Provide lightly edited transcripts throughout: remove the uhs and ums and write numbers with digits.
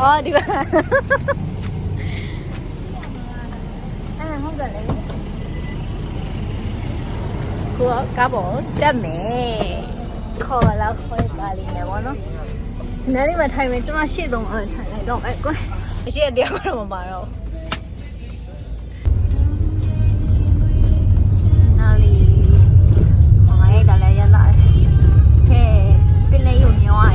哦，对吧？哎，好个嘞。我搞不得没，考了考哪里呢？我喏，那里面台面怎么写东啊？台来东哎，乖，写点个什么玩意儿？哪里？哎，大来也来，嘿，边来有鸟啊！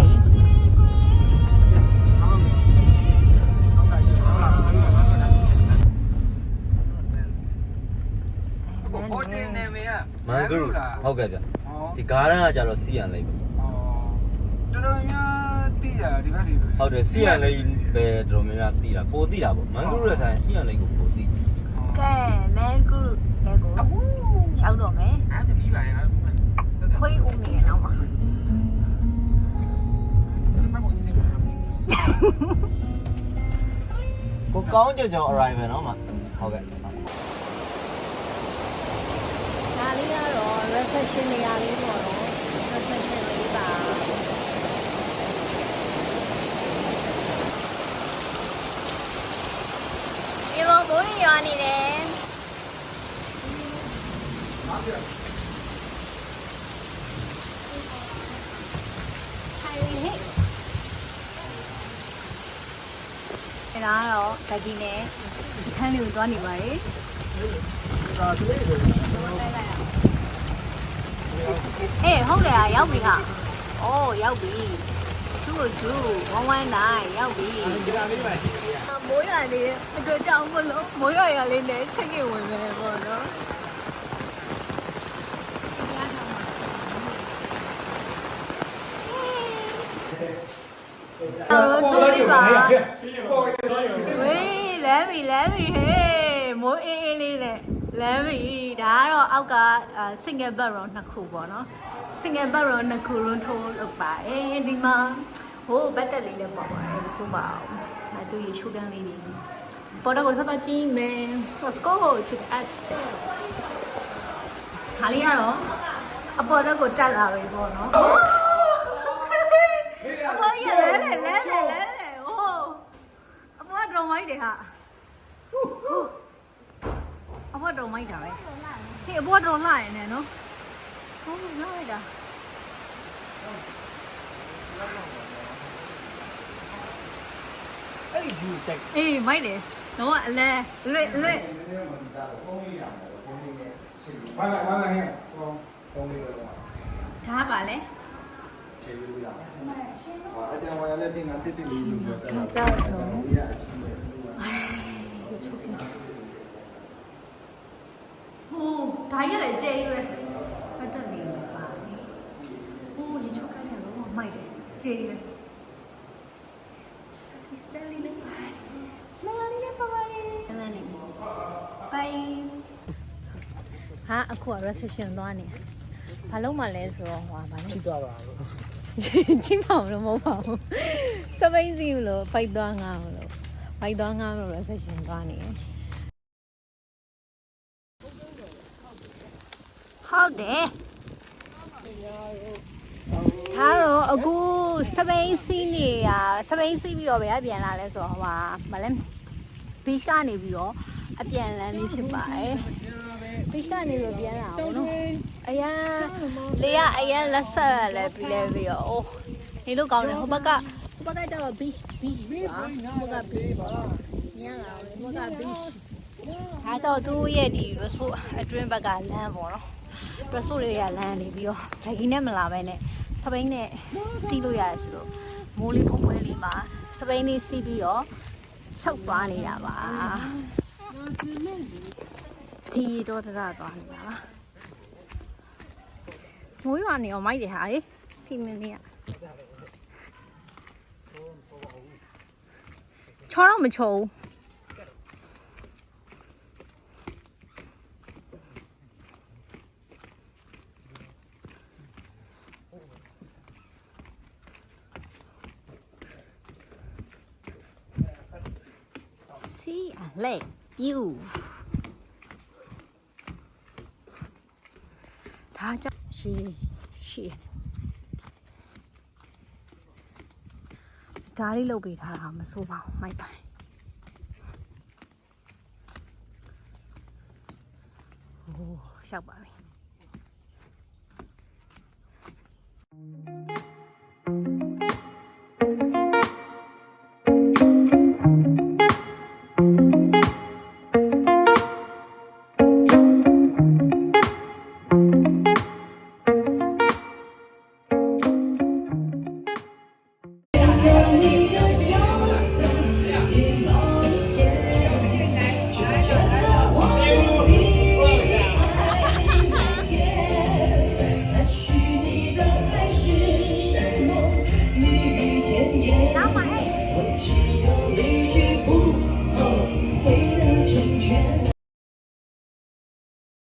မန်ဂရုဟုတ်ကဲ့ဗျဒီဂါရန်ကကြတော့စီယန်လေးပဲတော်တော်များတိရဒီဘက်တွေဟုတ်တယ်စီယန်လေးပဲတော်များများတိတာပိုတိတာပေါ့မန်ဂရုရဲ့ဆိုင်စီယန်လေးကိုပိုတိကဲမန်ဂရုလေးကိုရောက်တော့မယ်အဲ့ဒါပြီးပါရဲ့အဲ့ဒါခွေးဦးနေတော့မှာကိုကောင်းကြကြောင် arrival เนาะမှာဟုတ်ကဲ့ဒါလေးကတော့ reception နေရာလေးပေါ့နော် reception လေးပါဒီလိုဘိုးရွာနေတယ်ထိုင်ဟဲ့အဲ့ဒါတော့ဗက်ကီနဲ့ခန်းလေးကိုသွားနေပါလေအေးဟုတ်တယ်ရောက်ပြီဟာ။အိုးရောက်ပြီ။2 119ရောက်ပြီ။ဒီလားလေးပါရှိတယ်။မိုးရလေးအတွက်ကြောင်းမလို့မိုးရရလေးနဲ့ချက်ကင်ဝင်မယ်ပေါ့နော်။အော်တို့လေးပါ။ဝေးလမ်းပြီဟေးမိုးအေးအေးလေးနဲ့လမ်းပြီဒါကတော့အောက်က single background နှစ်ခုပေါ့နော် single background နှစ်ခုလုံးထိုးလုပ်ပါဒီမှာဟိုဘက်တက်လေးလည်းပေါ့ပါတယ်မဆိုးပါဘူးဒါသူရေချိုးကန်းလေးတွေပေါ်တော့ကိုစတော့ကြည့်မယ် let's go to the upstairs ဟာလေးကတော့အပေါ်တော့ကိုတက်လာပြီပေါ့နော်အပေါ်ကြီးလဲဟိုအပေါ်တော့မိုက်တယ်ဟာအဘောတော်မိုက်တာပဲဟေးအဘောတော်လှရနေနော်ဟုတ်ပြီလှလိုက်တာအဲ့ဒီယူတက်အေးမိုက်တယ်တော့အလဲလွတ်ဘာလဲဟဲ့ပုံလေးတော့ဒါပါလေခြေလေးလာအဲ့ဒါဝါရလည်းပြင်ငါတစ်လေးယူပြောတာကြောက်တော့ဒီချုပ်ကဟိုဒါရလည်းကျဲရွယ်ဘတ်တက်လေးလည်းပါတယ်ဟိုဒီချုပ်ကလည်းတော့မိုက်တယ်ကျဲရွယ်စတလီလေးပါတယ်လာလေးလေးပါတယ်လာနေဘိုင်ဟာအခုက reception သွားနေဘာလို့မှလဲဆိုတော့ဟိုဘာလဲထိသွားပါဘူးချင်းပါလို့မဟုတ်ပါဘူးစပိန်စီလို့ဖိုက်သွားငါလို့ဖိုက်သွားငါလို့ reception သွားနေဟုတ်တယ်ဒါတော့အခုစပိန်စီနေရစပိန်စီပြီးတော့ပဲပြန်လာလဲဆိုတော့ဟိုပါမလဲ beach ကနေပြီးတော့အပြန်လန်းလေးဖြစ်ပါတယ် beach ကနေပြီးပြန်လာအောင်နော်အရန်လေကအရန်လက်ဆက်လဲပြီးလဲပြီးတော့အိုးနေလို့ကောင်းတယ်ဟိုဘက်ကကျတော့ beach ပါဟိုဘက်က beach ပါညလာဟိုဘက်က beach ဒါကြောင့်သူ့ရဲ့ဒီ resort အတွင်းဘက်ကလမ်းပေါ့နော် resort တွေကလမ်းနေပြီးတော့ဘိုင်ကြီးနဲ့မလာပဲနဲ့စပိန်နဲ့စီးလို့ရတယ်ဆိုတော့မိုးလေးဖုံးပွဲလေးမှာစပိန်လေးစီးပြီးတော့ချုပ်သွားနေတာပါဒီတော့တရသွားနေတာပါမိုးရွာနေအောင်မိုက်တယ်ဟာဖိမင်းလေးကချောတော့မချောဘူးSee a lake view ဒါကြောင့်ရှိ ဓာတ်လေးလုပ်ပေးထားတာမစိုးပါဘူးမိုက်ပိုင်ဟိုရောက်ပါပြီ